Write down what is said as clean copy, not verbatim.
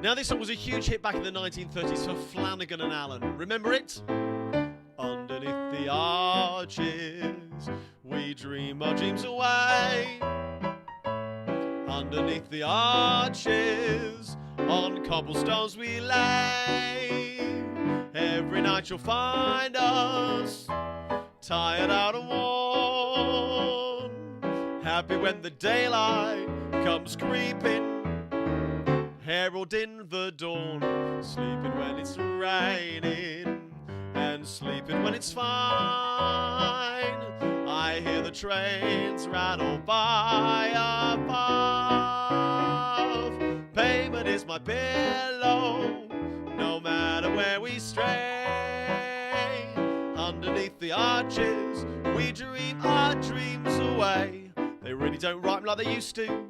Now, this song was a huge hit back in the 1930s for Flanagan and Allen. Remember it? Underneath the arches, we dream our dreams away. Underneath the arches, on cobblestones we lay. Every night you'll find us, tired out and worn, happy when the daylight comes creeping, heralding the dawn, sleeping when it's raining and sleeping when it's fine. I hear the trains rattle by above. Pavement is my pillow, no matter where we stray. Underneath the arches, we dream our dreams away. They really don't rhyme like they used to.